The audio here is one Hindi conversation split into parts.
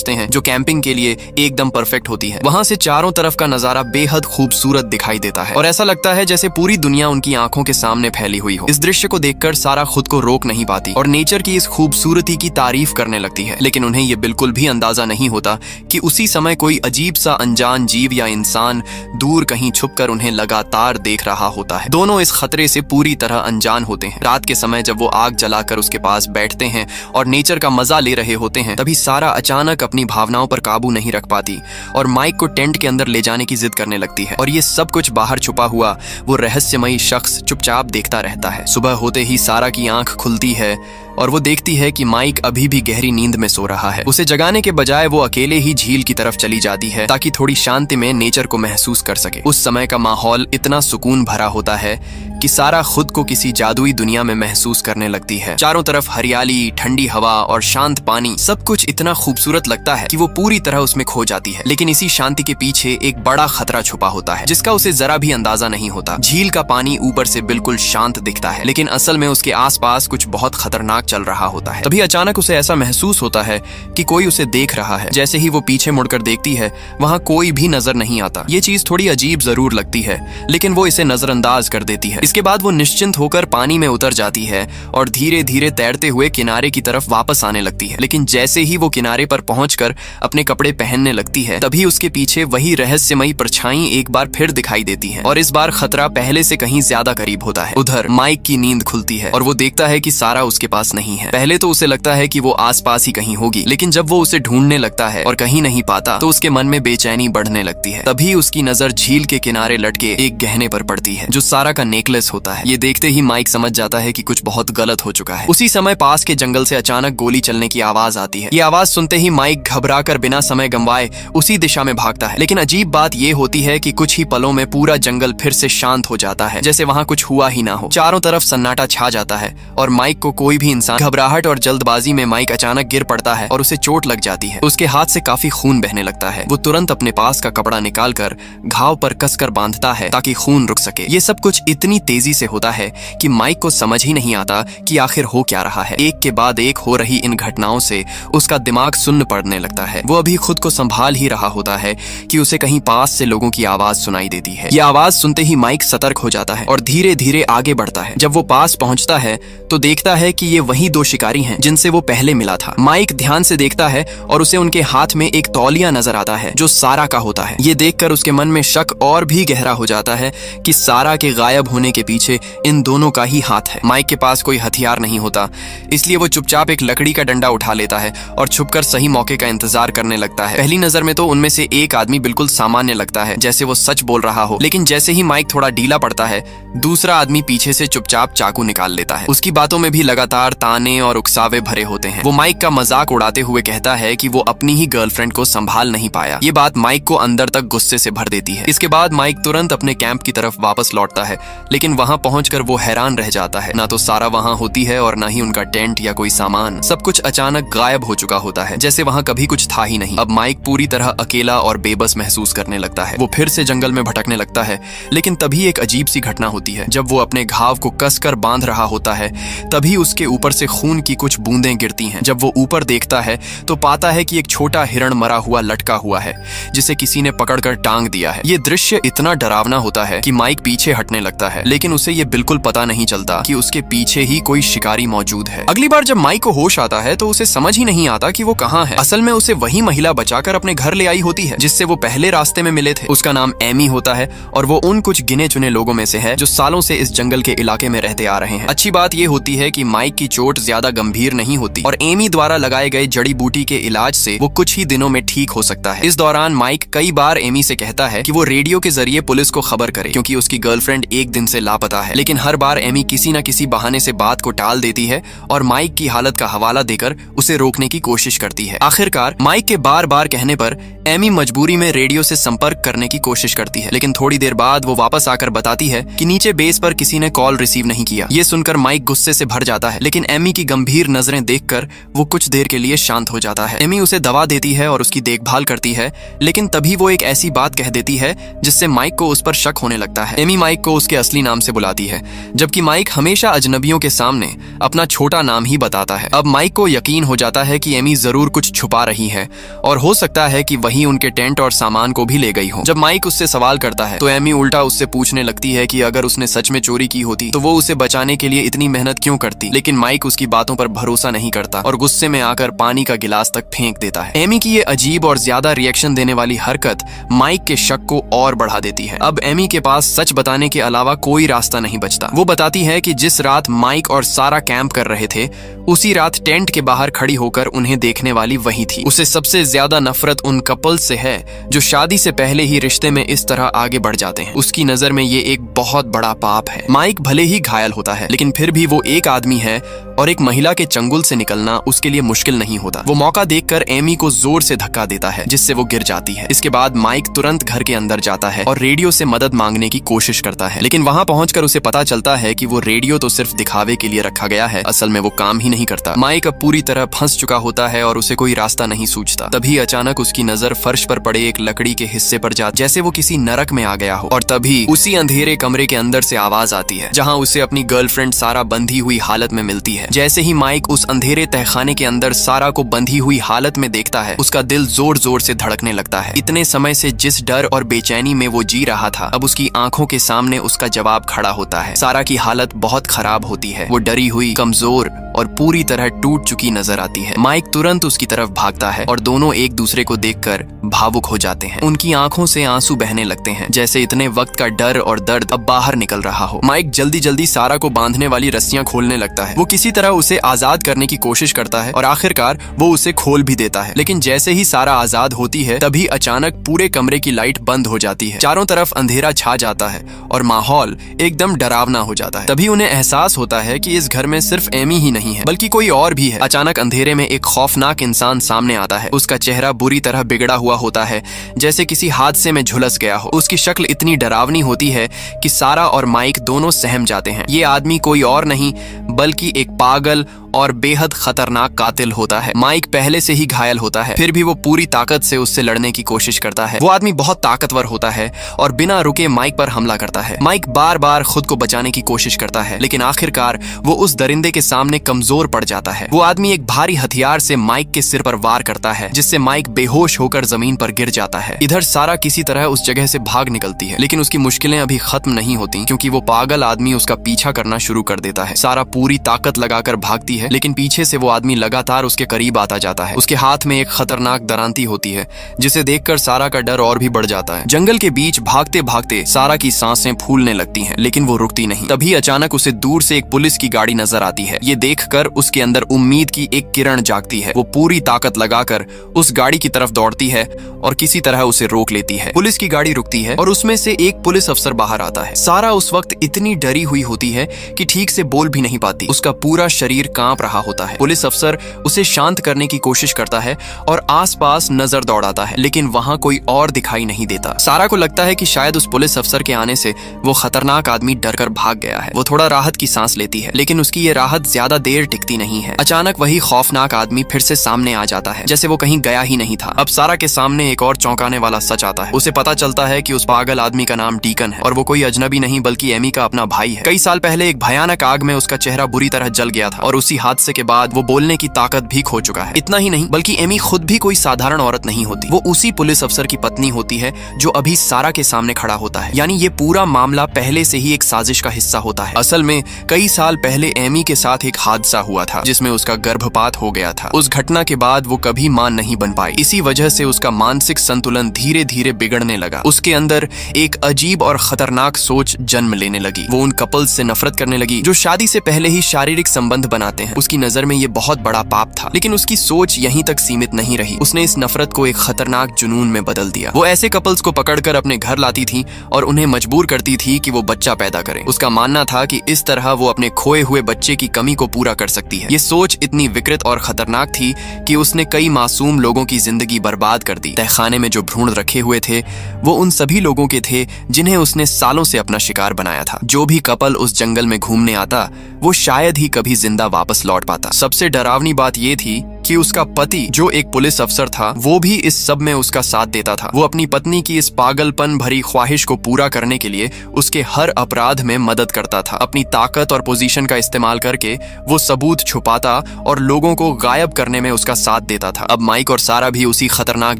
हैं जो कैंपिंग के लिए एकदम परफेक्ट होती है। वहां से चारों तरफ का नजारा बेहद खूबसूरत दिखाई देता है और ऐसा लगता है जैसे पूरी दुनिया उनकी आंखों के सामने फैली हुई हो। इस दृश्य को देखकर सारा खुद को रोक नहीं पाती और नेचर की इस खूबसूरती की तारीफ करने लगती है, लेकिन उन्हें ये बिल्कुल भी अंदाजा नहीं होता कि उसी समय कोई अजीब सा अनजान जीव या इंसान दूर कहीं छुपकर उन्हें लगातार देख रहा होता है। दोनों इस खतरे से पूरी तरह अनजान होते हैं। रात के समय जब वो आग जलाकर उसके पास बैठते हैं और नेचर का मजा ले रहे होते हैं, तभी सारा अचानक अपनी भावनाओं पर काबू नहीं रख पाती और माइक को टेंट के अंदर ले जाने की जिद करने लगती है। और ये सब कुछ बाहर छुपा हुआ वो रहस्यमयी शख्स चुपचाप देखता रहता है। सुबह होते ही सारा की आंख खुलती है और वो देखती है कि माइक अभी भी गहरी नींद में सो रहा है। उसे जगाने के बजाय वो अकेले ही झील की तरफ चली जाती है ताकि थोड़ी शांति में नेचर को महसूस कर सके। उस समय का माहौल इतना सुकून भरा होता है कि सारा खुद को किसी जादुई दुनिया में महसूस करने लगती है। चारों तरफ हरियाली, ठंडी हवा और शांत पानी, सब कुछ इतना खूबसूरत लगता है कि वो पूरी तरह उसमें खो जाती है। लेकिन इसी शांति के पीछे एक बड़ा खतरा छुपा होता है जिसका उसे जरा भी अंदाजा नहीं होता। झील का पानी ऊपर से बिल्कुल शांत दिखता है, लेकिन असल में उसके आसपास कुछ बहुत खतरनाक चल रहा होता है। तभी अचानक उसे ऐसा महसूस होता है कि कोई उसे देख रहा है। जैसे ही वो पीछे मुड़कर देखती है, वहाँ कोई भी नजर नहीं आता। ये चीज थोड़ी अजीब जरूर लगती है, लेकिन वो इसे नजरअंदाज कर देती है। इसके बाद वो निश्चिंत होकर पानी में उतर जाती है और धीरे धीरे तैरते हुए किनारे की तरफ वापस आने लगती है। लेकिन जैसे ही वो किनारे पर पहुंचकर अपने कपड़े पहनने लगती है, तभी उसके पीछे वही रहस्यमयी परछाई एक बार फिर दिखाई देती है और इस बार खतरा पहले से कहीं ज्यादा करीब होता है। उधर माइक की नींद खुलती है और वो देखता है कि सारा उसके पास नहीं है। पहले तो उसे लगता है कि वो आसपास ही कहीं होगी, लेकिन जब वो उसे ढूंढने लगता है और कहीं नहीं पाता तो उसके मन में बेचैनी बढ़ने लगती है। तभी उसकी नजर झील के किनारे लटके एक गहने पर पड़ती है जो सारा का नेकलेस होता है। ये देखते ही माइक समझ जाता है कि कुछ बहुत गलत हो चुका है। उसी समय पास के जंगल से अचानक गोली चलने की आवाज आती है। ये आवाज सुनते ही माइक घबराकर बिना समय गंवाए उसी दिशा में भागता है। लेकिन अजीब बात ये होती है कि कुछ ही पलों में पूरा जंगल फिर से शांत हो जाता है, जैसे वहाँ कुछ हुआ ही ना हो। चारों तरफ सन्नाटा छा जाता है और माइक को कोई भी इंसान, घबराहट और जल्दबाजी में माइक अचानक गिर पड़ता है और उसे चोट लग जाती है। उसके हाथ से काफी खून बहने लगता है। वो तुरंत अपने पास का कपड़ा निकालकर घाव पर कसकर बांधता है ताकि खून रुक सके। ये सब कुछ इतनी तेजी से होता है कि माइक को समझ ही नहीं आता कि आखिर हो क्या रहा है। एक के बाद एक हो रही इन घटनाओं से उसका दिमाग सुन्न पड़ने लगता है। वो अभी खुद को संभाल ही रहा होता है कि उसे कहीं पास से लोगों की आवाज सुनाई देती है। ये आवाज सुनते ही माइक सतर्क हो जाता है और धीरे धीरे आगे बढ़ता है। जब वो पास पहुंचता है तो देखता है कि ये वही दो शिकारी हैं जिनसे वो पहले मिला था। माइक ध्यान से देखता है और उसे उनके हाथ में एक तौलिया नजर आता है जो सारा का होता है। ये देखकर उसके मन में शक और भी गहरा हो जाता है कि सारा के गायब होने के पीछे इन दोनों का ही हाथ है। माइक के पास कोई हथियार नहीं होता, इसलिए वो चुपचाप एक लकड़ी का डंडा उठा लेता है और छुपकर सही मौके का इंतजार करने लगता है। पहली नजर में तो उनमें से एक आदमी बिल्कुल सामान्य लगता है, जैसे वो सच बोल रहा हो, लेकिन जैसे ही माइक थोड़ा ढीला पड़ता है, दूसरा आदमी पीछे से चुपचाप चाकू निकाल लेता है। उसकी बातों में भी लगातार ताने और उकसावे भरे होते हैं। वो माइक का मजाक उड़ाते हुए कहता है कि वो अपनी ही गर्लफ्रेंड को संभाल नहीं पाया। ये बात माइक को अंदर तक गुस्से से भर देती है। इसके बाद माइक तुरंत अपने कैंप की तरफ वापस लौटता है, लेकिन वहां पहुंचकर वो हैरान रह जाता है। ना तो सारा वहां होती है और ना ही उनका टेंट या कोई सामान। सब कुछ अचानक गायब हो चुका होता है, जैसे वहां कभी कुछ था ही नहीं। अब माइक पूरी तरह अकेला और बेबस महसूस करने लगता है। वो फिर से जंगल में भटकने लगता है, लेकिन तभी एक अजीब सी घटना होती है। जब वो अपने घाव को कसकर बांध रहा होता है, तभी उसके ऊपर से खून की कुछ बूंदें गिरती हैं। जब वो ऊपर देखता है तो पाता है कि एक छोटा हिरण मरा हुआ लटका हुआ है, जिसे किसी ने पकड़कर टांग दिया है। ये दृश्य इतना डरावना होता है कि माइक पीछे हटने लगता है, लेकिन उसे ये बिल्कुल पता नहीं चलता कि उसके पीछे ही कोई शिकारी मौजूद है। अगली बार जब माइक को होश आता है तो उसे समझ ही नहीं आता कि वो कहाँ है। असल में उसे वही महिला बचाकर अपने घर ले आई होती है जिससे वो पहले रास्ते में मिले थे। उसका नाम एमी होता है और वो उन कुछ गिने चुने लोगों में से है जो सालों से इस जंगल के इलाके में रहते आ रहे हैं। अच्छी बात ये होती है कि माइक की चोट ज्यादा गंभीर नहीं होती और एमी द्वारा लगाए गए जड़ी बूटी के इलाज से वो कुछ ही दिनों में ठीक हो सकता है। इस दौरान माइक कई बार एमी से कहता है कि वो रेडियो के जरिए पुलिस को खबर करे, क्योंकि उसकी गर्लफ्रेंड एक दिन से लापता है। लेकिन हर बार एमी किसी न किसी बहाने से बात को टाल देती है और माइक की हालत का हवाला देकर उसे रोकने की कोशिश करती है। आखिरकार माइक के बार बार कहने पर एमी मजबूरी में रेडियो से संपर्क करने की कोशिश करती है, लेकिन थोड़ी देर बाद वो वापस आकर बताती है कि नीचे बेस पर किसी ने कॉल रिसीव नहीं किया। ये सुनकर माइक गुस्से से भर जाता है, लेकिन एमी की गंभीर नजरें देखकर वो कुछ देर के लिए शांत हो जाता है। एमी उसे दवा देती है और उसकी देखभाल करती है, लेकिन तभी वो एक ऐसी बात कह देती है जिससे माइक को उस पर शक होने लगता है। एमी माइक को उसके असली नाम से बुलाती है, जबकि माइक हमेशा अजनबियों के सामने अपना छोटा नाम ही बताता है। अब माइक को यकीन हो जाता है कि एमी जरूर कुछ छुपा रही है और हो सकता है कि वही उनके टेंट और सामान को भी ले गई हो। जब माइक उससे सवाल करता है तो एमी उल्टा उससे पूछने लगती है कि अगर उसने सच में चोरी की होती तो वो उसे बचाने के लिए इतनी मेहनत क्यों करती। लेकिन माइक उसकी बातों पर भरोसा नहीं करता और गुस्से में आकर पानी का गिलास तक फेंक देता है। एमी की ये अजीब और ज्यादा रिएक्शन देने वाली हरकत माइक के शक को और बढ़ा देती है। अब एमी के पास सच बताने के अलावा कोई रास्ता नहीं बचता। वो बताती है कि जिस रात माइक और सारा कैंप कर रहे थे उसी रात टेंट के बाहर खड़ी होकर उन्हें देखने वाली वही थी। उसे सबसे ज्यादा नफरत उन कपल्स से है जो शादी से पहले ही रिश्ते में इस तरह आगे बढ़ जाते हैं। उसकी नजर में ये एक बहुत बड़ा पाप है। माइक भले ही घायल होता है, लेकिन फिर भी वो एक आदमी है और एक महिला के चंगुल से निकलना उसके लिए मुश्किल नहीं होता। वो मौका देखकर एमी को जोर से धक्का देता है, जिससे वो गिर जाती है। इसके बाद माइक तुरंत घर के अंदर जाता है और रेडियो से मदद मांगने की कोशिश करता है, लेकिन वहां पहुंचकर उसे पता चलता है कि वो रेडियो तो सिर्फ दिखावे के लिए रखा गया है, असल में वो काम ही नहीं करता। माइक अब पूरी तरह फंस चुका होता है और उसे कोई रास्ता नहीं सूझता। तभी अचानक उसकी नजर फर्श पर पड़े एक लकड़ी के हिस्से पर जाती, जैसे वो किसी नरक में आ गया हो। और तभी उसी अंधेरे कमरे के अंदर से आवाज आती है, जहां उसे अपनी गर्लफ्रेंड सारा बंधी हुई हालत में मिलती है। जैसे ही माइक उस अंधेरे तहखाने के अंदर सारा को बंधी हुई हालत में देखता है, उसका दिल जोर जोर से धड़कने लगता है। इतने समय से जिस डर और बेचैनी में वो जी रहा था, अब उसकी आंखों के सामने उसका जवाब खड़ा होता है। सारा की हालत बहुत खराब होती है। वो डरी हुई, कमजोर और पूरी तरह टूट चुकी नजर आती है। माइक तुरंत उसकी तरफ भागता है और दोनों एक दूसरे को देखकर भावुक हो जाते हैं। उनकी आंखों से आंसू बहने लगते हैं, जैसे इतने वक्त का डर और दर्द अब बाहर निकल रहा हो। माइक जल्दी जल्दी सारा को बांधने वाली रस्सियां खोलने लगता है। वो किसी तरह उसे आजाद करने की कोशिश करता है और आखिरकार वो उसे खोल भी देता है। लेकिन जैसे ही सारा आजाद होती है, तभी अचानक पूरे कमरे की लाइट बंद हो जाती है। चारों तरफ अंधेरा छा जाता है और माहौल एकदम डरावना हो जाता है। तभी उन्हें एहसास होता है कि इस घर में सिर्फ एमी ही नहीं है, बल्कि कोई और भी है। अचानक अंधेरे में एक खौफनाक इंसान सामने आता है। उसका चेहरा बुरी तरह बिगड़ा हुआ होता है, जैसे किसी हादसे में झुलस गया हो। उसकी शक्ल इतनी डरावनी होती है कि सारा और माइक दोनों सहम जाते हैं। ये आदमी कोई और नहीं बल्कि एक पागल और बेहद खतरनाक कातिल होता है। माइक पहले से ही घायल होता है, फिर भी वो पूरी ताकत से उससे लड़ने की कोशिश करता है। वो आदमी बहुत ताकतवर होता है और बिना रुके माइक पर हमला करता है। माइक बार बार खुद को बचाने की कोशिश करता है, लेकिन आखिरकार वो उस दरिंदे के सामने कमजोर पड़ जाता है। वो आदमी एक भारी हथियार से माइक के सिर पर वार करता है, जिससे माइक बेहोश होकर जमीन पर गिर जाता है। इधर सारा किसी तरह उस जगह से भाग निकलती है, लेकिन उसकी मुश्किलें अभी खत्म नहीं होती, क्योंकि वो पागल आदमी उसका पीछा करना शुरू कर देता है। सारा पूरी ताकत लगाकर भागती है, लेकिन पीछे से वो आदमी लगातार उसके करीब आता जाता है। उसके हाथ में एक खतरनाक दरांती होती है, जिसे देखकर सारा का डर और भी बढ़ जाता है। जंगल के बीच भागते भागते सारा की सांसें फूलने लगती हैं, लेकिन वो रुकती नहीं। तभी अचानक उसे दूर से एक पुलिस की गाड़ी नजर आती है। ये देखकर उसके अंदर उम्मीद की एक किरण जागती है। वो पूरी ताकत लगाकर उस गाड़ी की तरफ दौड़ती है और किसी तरह उसे रोक लेती है। पुलिस की गाड़ी रुकती है और उसमें से एक पुलिस अफसर बाहर आता है। सारा उस वक्त इतनी डरी हुई होती है कि ठीक से बोल भी नहीं पाती। उसका पूरा शरीर कांप रहा होता है। पुलिस अफसर उसे शांत करने की कोशिश करता है और आसपास नजर दौड़ाता है, लेकिन वहां कोई और दिखाई नहीं देता। सारा को लगता है कि शायद उस पुलिस अफसर के आने से वो खतरनाक आदमी डरकर भाग गया है। वो थोड़ा राहत की सांस लेती है, लेकिन उसकी ये राहत ज्यादा देर टिकती नहीं है। अचानक वही खौफनाक आदमी फिर से सामने आ जाता है, जैसे वो कहीं गया ही नहीं था। अब सारा के सामने एक और चौंकाने वाला सच आता है। उसे पता चलता है कि उस पागल आदमी का नाम डीकन है और वो कोई अजनबी नहीं बल्कि एमी का अपना भाई है। कई साल पहले एक भयानक आग में उसका चेहरा बुरी तरह जल गया था और उसी हादसे के बाद वो बोलने की ताकत भी खो चुका है। इतना ही नहीं बल्कि एमी खुद भी कोई साधारण औरत नहीं होती। वो उसी पुलिस अफसर की पत्नी होती है जो अभी सारा के सामने खड़ा होता है। यानी ये पूरा मामला पहले से ही एक साजिश का हिस्सा होता है। असल में कई साल पहले एमी के साथ एक हादसा हुआ था, जिसमें उसका गर्भपात हो गया था। उस घटना के बाद वो कभी मां नहीं बन पाई। इसी वजह से उसका मानसिक संतुलन धीरे धीरे बिगड़ने लगा। उसके अंदर एक अजीब और खतरनाक सोच जन्म लेने लगी। वो उन कपल्स से नफरत करने लगी जो शादी से पहले ही शारीरिक संबंध बनाते हैं। उसकी नजर में ये बहुत बड़ा पाप था, लेकिन उसकी सोच यहीं तक सीमित नहीं रही। उसने इस नफरत को एक खतरनाक जुनून में बदल दिया। वो ऐसे कपल्स को पकड़कर अपने घर लाती थी और उन्हें मजबूर करती थी कि वो बच्चा पैदा करें। उसका मानना था कि इस तरह वो अपने खोए हुए बच्चे की कमी को पूरा कर सकती है। ये सोच इतनी विकृत और खतरनाक थी कि उसने कई मासूम लोगों की जिंदगी बर्बाद कर दी। तहखाने में जो भ्रूण रखे हुए थे वो उन सभी लोगों के थे जिन्हें उसने सालों से अपना शिकार बनाया था। जो भी कपल उस जंगल में घूमने आता वो शायद ही कभी जिंदा वापस पास लौट पाता। सबसे डरावनी बात यह थी कि उसका पति, जो एक पुलिस अफसर था, वो भी इस सब में उसका साथ देता था। वो अपनी पत्नी की इस पागलपन भरी ख्वाहिश को पूरा करने के लिए उसके हर अपराध में मदद करता था। अपनी ताकत और पोजीशन का इस्तेमाल करके वो सबूत छुपाता और लोगों को गायब करने में उसका साथ देता था। अब माइक और सारा भी उसी खतरनाक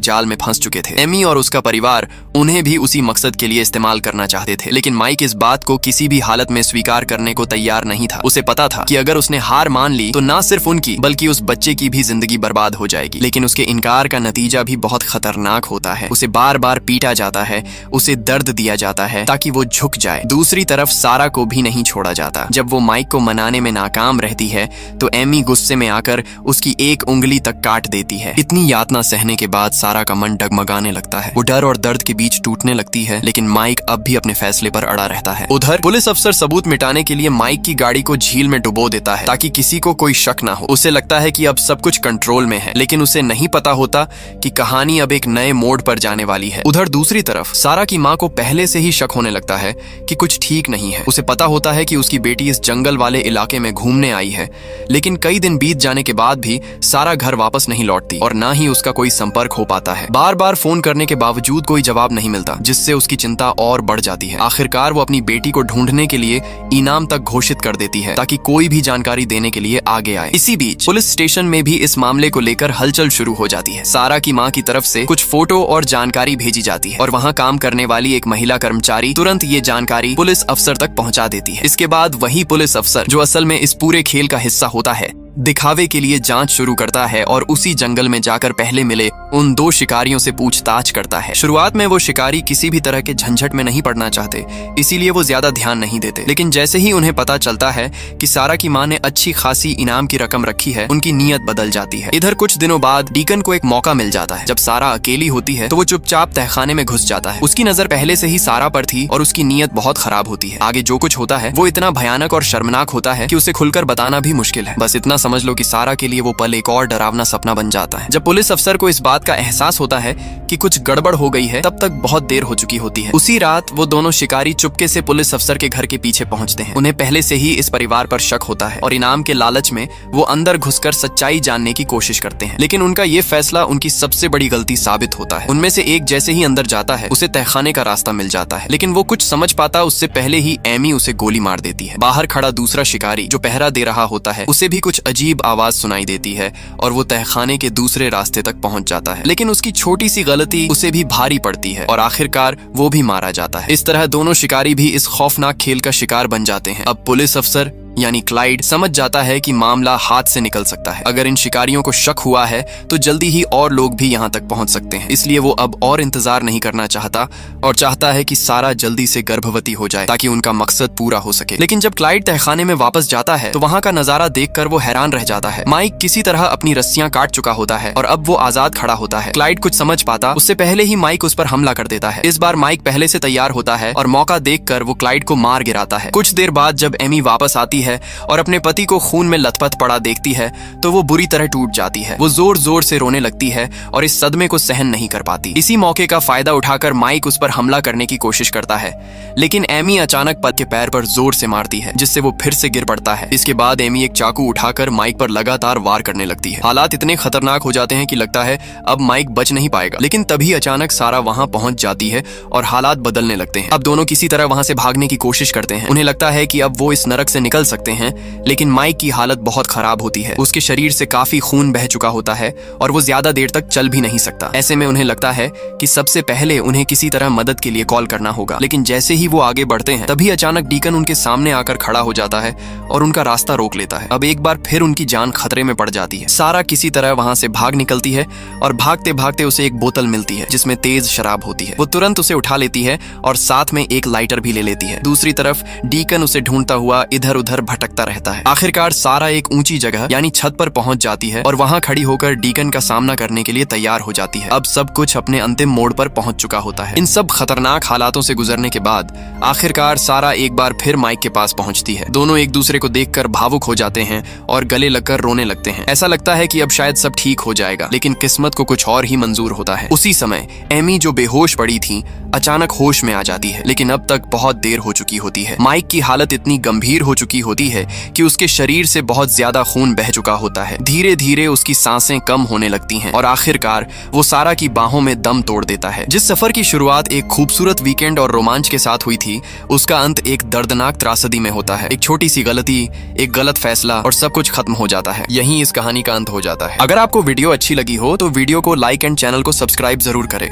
जाल में फंस चुके थे। एमी और उसका परिवार उन्हें भी उसी मकसद के लिए इस्तेमाल करना चाहते थे, लेकिन माइक इस बात को किसी भी हालत में स्वीकार करने को तैयार नहीं था। उसे पता था कि अगर उसने हार मान ली तो ना सिर्फ उनकी बल्कि उस बच्चे की भी जिंदगी बर्बाद हो जाएगी। लेकिन उसके इनकार का नतीजा भी बहुत खतरनाक होता है। उसे बार बार पीटा जाता है, उसे दर्द दिया जाता है ताकि वो झुक जाए। दूसरी तरफ सारा को भी नहीं छोड़ा जाता। जब वो माइक को मनाने में नाकाम रहती है तो एमी गुस्से में आकर उसकी एक उंगली तक काट देती है। इतनी यातना सहने के बाद सारा का मन डगमगाने लगता है। वो डर और दर्द के बीच टूटने लगती है, लेकिन माइक अब भी अपने फैसले पर अड़ा रहता है। उधर पुलिस अफसर सबूत मिटाने के लिए माइक की गाड़ी को झील में डुबो देता है ताकि किसी को कोई शक ना हो। उसे लगता है कि अब सब कुछ कंट्रोल में है, लेकिन उसे नहीं पता होता कि कहानी अब एक नए मोड़ पर जाने वाली है। उधर दूसरी तरफ सारा की माँ को पहले से ही शक होने लगता है कि कुछ ठीक नहीं है। उसे पता होता है कि उसकी बेटी इस जंगल वाले इलाके में घूमने आई है, लेकिन कई दिन बीत जाने के बाद भी सारा घर वापस नहीं लौटती और ना ही उसका कोई संपर्क हो पाता है। बार बार फोन करने के बावजूद कोई जवाब नहीं मिलता, जिससे उसकी चिंता और बढ़ जाती है। आखिरकार वो अपनी बेटी को ढूंढने के लिए इनाम तक घोषित कर देती है ताकि कोई भी जानकारी देने के लिए आगे आए। इसी बीच पुलिस स्टेशन में भी इस मामले को लेकर हलचल शुरू हो जाती है। सारा की मां की तरफ से कुछ फोटो और जानकारी भेजी जाती है और वहां काम करने वाली एक महिला कर्मचारी तुरंत ये जानकारी पुलिस अफसर तक पहुंचा देती है। इसके बाद वही पुलिस अफसर, जो असल में इस पूरे खेल का हिस्सा होता है, दिखावे के लिए जांच शुरू करता है और उसी जंगल में जाकर पहले मिले उन दो शिकारियों से पूछताछ करता है। शुरुआत में वो शिकारी किसी भी तरह के झंझट में नहीं पड़ना चाहते, इसीलिए वो ज्यादा ध्यान नहीं देते। लेकिन जैसे ही उन्हें पता चलता है कि सारा की मां ने अच्छी खासी इनाम की रकम रखी है, उनकी नीयत बदल जाती है। इधर कुछ दिनों बाद डीकन को एक मौका मिल जाता है। जब सारा अकेली होती है तो वो चुपचाप तहखाने में घुस जाता है। उसकी नजर पहले से ही सारा पर थी और उसकी नीयत बहुत खराब होती है। आगे जो कुछ होता है वो इतना भयानक और शर्मनाक होता है कि उसे खुलकर बताना भी मुश्किल है। बस इतना समझ लो कि सारा के लिए वो पल एक और डरावना सपना बन जाता है। जब पुलिस अफसर को इस बात का एहसास होता है कि कुछ गड़बड़ हो गई है, तब तक बहुत देर हो चुकी होती है। उसी रात वो दोनों शिकारी चुपके से पुलिस अफसर के घर के पीछे पहुंचते हैं। उन्हें पहले से ही इस परिवार पर शक होता है और इनाम के लालच में वो अंदर घुसकर सच्चाई जानने की कोशिश करते हैं। लेकिन उनका ये फैसला उनकी सबसे बड़ी गलती साबित होता है। उनमें से एक जैसे ही अंदर जाता है, उसे तहखाने का रास्ता मिल जाता है, लेकिन वो कुछ समझ पाता उससे पहले ही एमी उसे गोली मार देती है। बाहर खड़ा दूसरा शिकारी जो पहरा दे रहा होता है, उसे भी कुछ अजीब आवाज सुनाई देती है और वो तहखाने के दूसरे रास्ते तक पहुंच जाता है। लेकिन उसकी छोटी सी गलती उसे भी भारी पड़ती है और आखिरकार वो भी मारा जाता है। इस तरह दोनों शिकारी भी इस खौफनाक खेल का शिकार बन जाते हैं। अब पुलिस अफसर यानी क्लाइड समझ जाता है कि मामला हाथ से निकल सकता है। अगर इन शिकारियों को शक हुआ है तो जल्दी ही और लोग भी यहाँ तक पहुंच सकते हैं। इसलिए वो अब और इंतजार नहीं करना चाहता और चाहता है कि सारा जल्दी से गर्भवती हो जाए ताकि उनका मकसद पूरा हो सके। लेकिन जब क्लाइड तहखाने में वापस जाता है तो वहाँ का नजारा देखकर वो हैरान रह जाता है। माइक किसी तरह अपनी रस्सियां काट चुका होता है और अब वो आजाद खड़ा होता है। क्लाइड कुछ समझ पाता उससे पहले ही माइक उस पर हमला कर देता है। इस बार माइक पहले से तैयार होता है और मौका देखकर वो क्लाइड को मार गिराता है। कुछ देर बाद जब एमी वापस आती है और अपने पति को खून में लथपथ पड़ा देखती है तो वो बुरी तरह टूट जाती है। वो जोर जोर से रोने लगती है और इस सदमे को सहन नहीं कर पाती। इसी मौके का फायदा उठाकर माइक उस पर हमला करने की कोशिश करता है, लेकिन एमी अचानक पति के पैर पर जोर से मारती है, जिससे वो फिर से गिर पड़ता है। इसके बाद एमी एक चाकू उठाकर माइक पर लगातार वार करने लगती है। हालात इतने खतरनाक हो जाते हैं कि लगता है अब माइक बच नहीं पाएगा, लेकिन तभी अचानक सारा वहां पहुंच जाती है और हालात बदलने लगते हैं। अब दोनों किसी तरह वहां से भागने की कोशिश करते हैं। उन्हें लगता है कि अब वो इस नरक से निकल सकते हैं, लेकिन माइक की हालत बहुत खराब होती है। उसके शरीर से काफी खून बह चुका होता है और वो ज्यादा देर तक चल भी नहीं सकता। ऐसे में उन्हें लगता है कि सबसे पहले उन्हें किसी तरह मदद के लिए कॉल करना होगा। लेकिन जैसे ही वो आगे बढ़ते हैं तभी अचानक डीकन उनके सामने आकर खड़ा हो जाता है और उनका रास्ता रोक लेता है। अब एक बार फिर उनकी जान खतरे में पड़ जाती है। सारा किसी तरह वहां से भाग निकलती है और भागते भागते उसे एक बोतल मिलती है जिसमें तेज शराब होती है। वो तुरंत उसे उठा लेती है और साथ में एक लाइटर भी ले लेती है। दूसरी तरफ डीकन उसे ढूंढता हुआ इधर उधर भटकता रहता है। आखिरकार सारा एक ऊंची जगह यानी छत पर पहुंच जाती है और वहां खड़ी होकर डीकन का सामना करने के लिए तैयार हो जाती है। अब सब कुछ अपने अंतिम मोड़ पर पहुंच चुका होता है। इन सब खतरनाक हालातों से गुजरने के बाद आखिरकार सारा एक बार फिर माइक के पास पहुंचती है। दोनों एक दूसरे को देखकर भावुक हो जाते हैं और गले लगकर रोने लगते हैं। ऐसा लगता है कि अब शायद सब ठीक हो जाएगा, लेकिन किस्मत को कुछ और ही मंजूर होता है। उसी समय एमी जो बेहोश पड़ी थी अचानक होश में आ जाती है, लेकिन अब तक बहुत देर हो चुकी होती है। माइक की हालत इतनी गंभीर हो चुकी होती है कि उसके शरीर से बहुत ज्यादा खून बह चुका होता है। धीरे धीरे उसकी सांसें कम होने लगती हैं और आखिरकार वो सारा की बाहों में दम तोड़ देता है। जिस सफर की शुरुआत एक खूबसूरत वीकेंड और रोमांच के साथ हुई थी, उसका अंत एक दर्दनाक त्रासदी में होता है। एक छोटी सी गलती, एक गलत फैसला और सब कुछ खत्म हो जाता है। यहीं इस कहानी का अंत हो जाता है। अगर आपको वीडियो अच्छी लगी हो तो वीडियो को लाइक एंड चैनल को सब्सक्राइब जरूर करें।